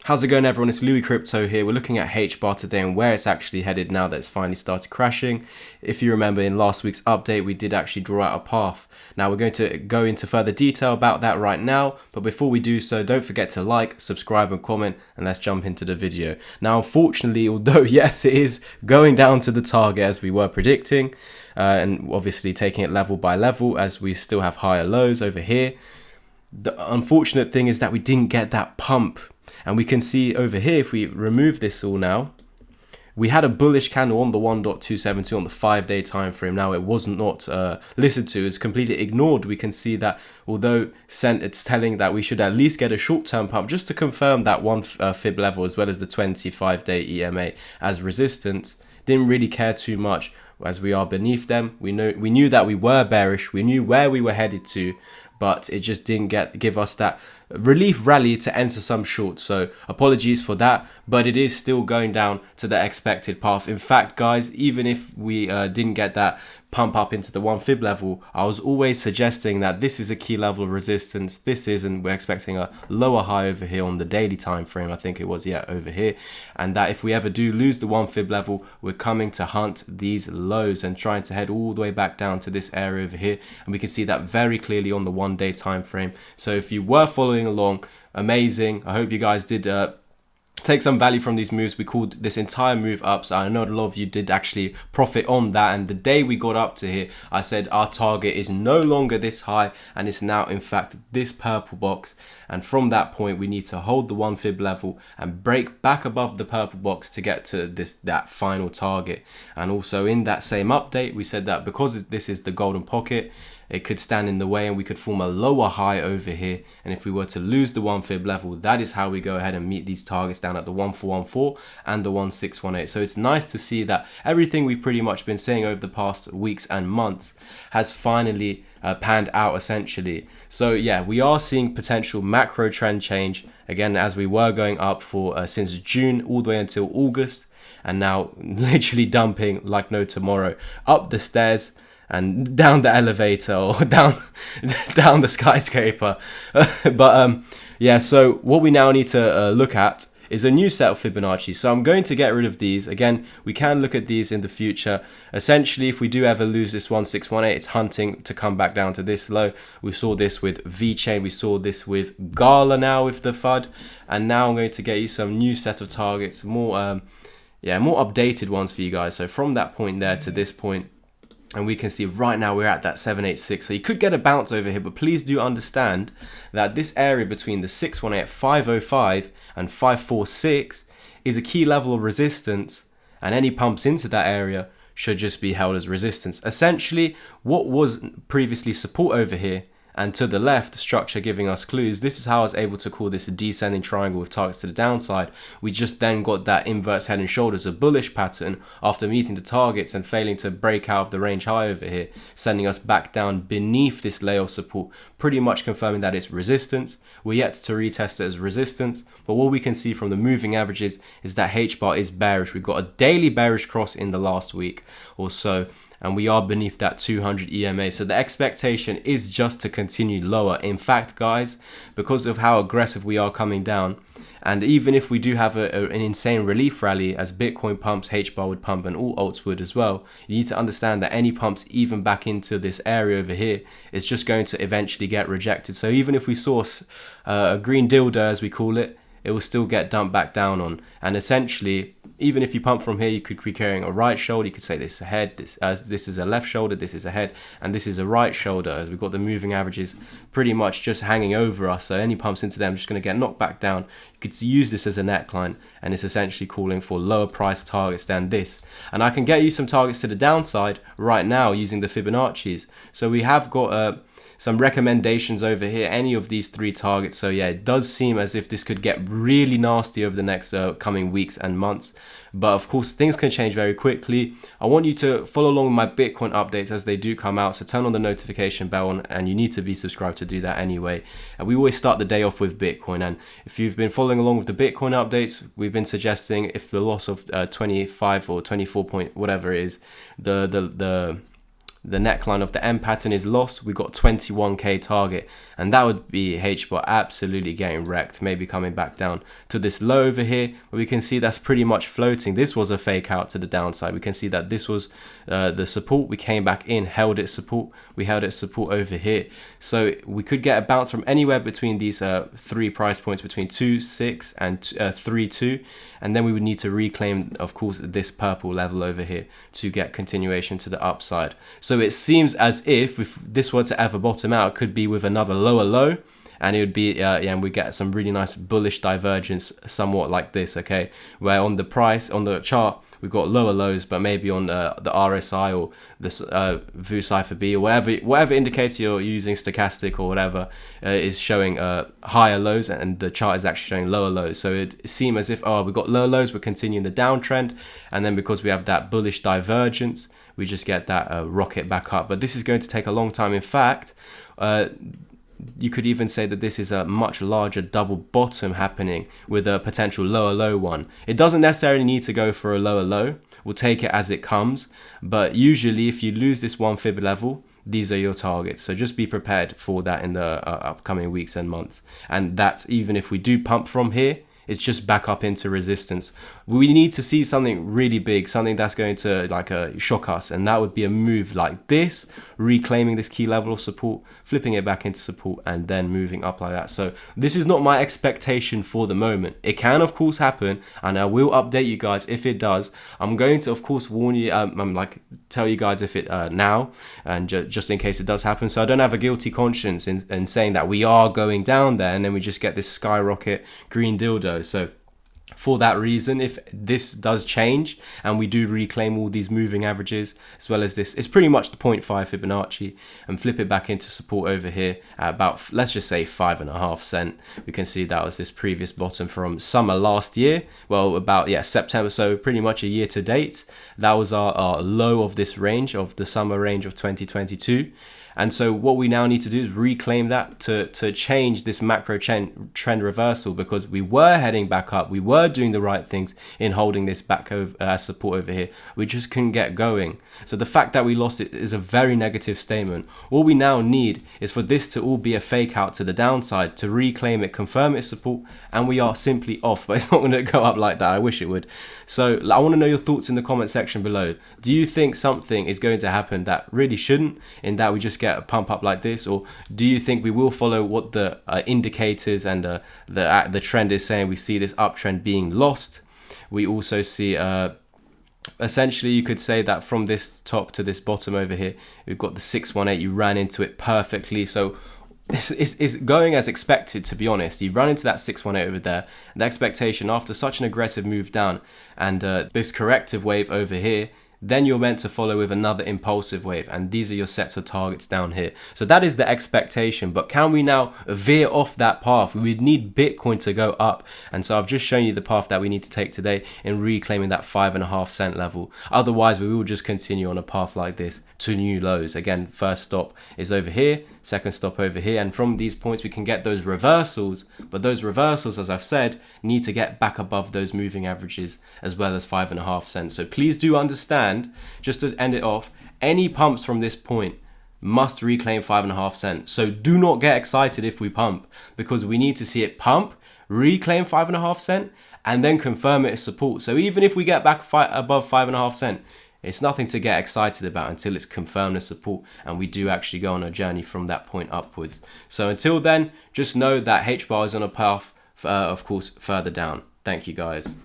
How's it going, everyone? It's Louis Crypto here. We're looking at Hbar today and where it's actually headed now that it's finally started crashing. If you remember in last week's update, we did actually draw out a path. Now we're going to go into further detail about that right now, but before we do so, don't forget to like, subscribe and comment, and let's jump into the video. Now unfortunately, although yes, it is going down to the target as we were predicting, and obviously taking it level by level as we still have higher lows over here, the unfortunate thing is that we didn't get that pump. And we can see over here, if we remove this all now, we had a bullish candle on the 1.272 on the 5-day time frame. Now it was not listened to, it's completely ignored. We can see that although it's telling that we should at least get a short-term pump just to confirm that one fib level as well as the 25-day EMA as resistance, didn't really care too much as we are beneath them. We knew that we were bearish, we knew where we were headed to, but it just didn't give us that relief rally to enter some short. So apologies for that, but it is still going down to the expected path. In fact, guys, even if we didn't get that pump up into the 1 fib level, I was always suggesting that this is a key level of resistance. This is, and we're expecting a lower high over here on the daily time frame. I think it was, yeah, over here. And that if we ever do lose the 1 fib level, we're coming to hunt these lows and trying to head all the way back down to this area over here. And we can see that very clearly on the 1-day time frame. So if you were following along, amazing. I hope you guys did take some value from these moves. We called this entire move up, so I know a lot of you did actually profit on that. And the day we got up to here, I said our target is no longer this high, and it's now in fact this purple box. And from that point, we need to hold the 1 fib level and break back above the purple box to get to that final target. And also in that same update, we said that because this is the golden pocket, it could stand in the way and we could form a lower high over here. And if we were to lose the 1 fib level, that is how we go ahead and meet these targets down at the 1414 and the 1618. So it's nice to see that everything we've pretty much been saying over the past weeks and months has finally panned out essentially. So yeah, we are seeing potential macro trend change again, as we were going up for since June all the way until August, and now literally dumping like no tomorrow up the stairs and down the elevator or down the skyscraper. But yeah, so what we now need to look at is a new set of Fibonacci. So I'm going to get rid of these. Again, we can look at these in the future. Essentially, if we do ever lose this 1618, it's hunting to come back down to this low. We saw this with V-Chain. We saw this with Gala now with the FUD. And now I'm going to get you some new set of targets, more updated ones for you guys. So from that point there to this point, and we can see right now we're at that 786. So you could get a bounce over here, but please do understand that this area between the 618, 505 and 546 is a key level of resistance, and any pumps into that area should just be held as resistance. Essentially, what was previously support over here, and to the left, the structure giving us clues. This is how I was able to call this a descending triangle with targets to the downside. We just then got that inverse head and shoulders, a bullish pattern after meeting the targets and failing to break out of the range high over here, sending us back down beneath this layer of support, pretty much confirming that it's resistance. We're yet to retest it as resistance, but what we can see from the moving averages is that Hbar is bearish. We've got a daily bearish cross in the last week or so, and we are beneath that 200 EMA. So the expectation is just to continue lower. In fact, guys, because of how aggressive we are coming down, and even if we do have an insane relief rally as Bitcoin pumps, Hbar would pump, and all alts would as well, you need to understand that any pumps even back into this area over here is just going to eventually get rejected. So even if we saw a green dildo, as we call it, it will still get dumped back down on. And essentially, even if you pump from here, you could be carrying a right shoulder. You could say this is a head, this is a left shoulder, this is a head, and this is a right shoulder, as we've got the moving averages pretty much just hanging over us. So any pumps into them are just going to get knocked back down. You could use this as a neckline, and it's essentially calling for lower price targets than this. And I can get you some targets to the downside right now using the Fibonacci's. So we have got some recommendations over here, any of these 3 targets. So yeah, it does seem as if this could get really nasty over the next coming weeks and months. But of course, things can change very quickly. I want you to follow along with my Bitcoin updates as they do come out. So turn on the notification bell, and you need to be subscribed to do that anyway. And we always start the day off with Bitcoin. And if you've been following along with the Bitcoin updates, we've been suggesting if the loss of 25 or 24 point, whatever it is, the the neckline of the M pattern is lost, we got 21k target, and that would be Hbar absolutely getting wrecked, maybe coming back down to this low over here, where we can see that's pretty much floating. This was a fake out to the downside. We can see that this was the support. We came back in, held it support, we held it support over here, so we could get a bounce from anywhere between these three price points, between 2.6 and 3.2, and then we would need to reclaim, of course, this purple level over here to get continuation to the upside. So it seems as if this were to ever bottom out, it could be with another lower low, and it would be and we get some really nice bullish divergence, somewhat like this, okay, where on the price, on the chart, we've got lower lows, but maybe on the RSI or this VU Cipher B or whatever indicator you're using, stochastic or whatever, is showing higher lows, and the chart is actually showing lower lows. So it seems as if, oh, we've got lower lows, we're continuing the downtrend, and then because we have that bullish divergence, we just get that rocket back up. But this is going to take a long time. In fact, you could even say that this is a much larger double bottom happening with a potential lower low one. It doesn't necessarily need to go for a lower low. We'll take it as it comes. But usually if you lose this 1 fib level, these are your targets. So just be prepared for that in the upcoming weeks and months. And that's even if we do pump from here, it's just back up into resistance. We need to see something really big, something that's going to like shock us, and that would be a move like this, reclaiming this key level of support, flipping it back into support, and then moving up like that. So this is not my expectation for the moment. It can of course happen, and I will update you guys if it does. I'm going to of course warn you, tell you guys if it now, and just in case it does happen, so I don't have a guilty conscience in saying that we are going down there and then we just get this skyrocket green dildo. So for that reason, if this does change and we do reclaim all these moving averages as well as this, it's pretty much the 0.5 Fibonacci, and flip it back into support over here at about, let's just say 5.5 cent. We can see that was this previous bottom from summer last year, well, about September, so pretty much a year to date. That was our low of this range, of the summer range of 2022. And so what we now need to do is reclaim that to change this macro trend reversal, because we were heading back up. We were doing the right things in holding this back over support over here. We just couldn't get going. So the fact that we lost it is a very negative statement. All we now need is for this to all be a fake out to the downside, to reclaim it, confirm its support, and we are simply off. But it's not going to go up like that. I wish it would. So I want to know your thoughts in the comment section below. Do you think something is going to happen that really shouldn't, in that we just get a pump up like this, or do you think we will follow what the indicators and the trend is saying? We see this uptrend being lost. We also see essentially you could say that from this top to this bottom over here, we've got the 618. You ran into it perfectly. So it's going as expected, to be honest. You run into that 618 over there. The expectation after such an aggressive move down and this corrective wave over here, then you're meant to follow with another impulsive wave, and these are your sets of targets down here. So that is the expectation, but can we now veer off that path? We would need Bitcoin to go up, and so I've just shown you the path that we need to take today in reclaiming that 5.5 cent level. Otherwise we will just continue on a path like this to new lows. Again, first stop is over here, second stop over here, and from these points we can get those reversals, but those reversals, as I've said, need to get back above those moving averages as well as 5.5 cents. So please do understand, just to end it off, any pumps from this point must reclaim 5.5 cents. So do not get excited if we pump, because we need to see it pump, reclaim 5.5 cents, and then confirm it as support. So even if we get back above 5.5 cents, it's nothing to get excited about until it's confirmed as support and we do actually go on a journey from that point upwards. So until then, just know that Hbar is on a path, of course, further down. Thank you guys.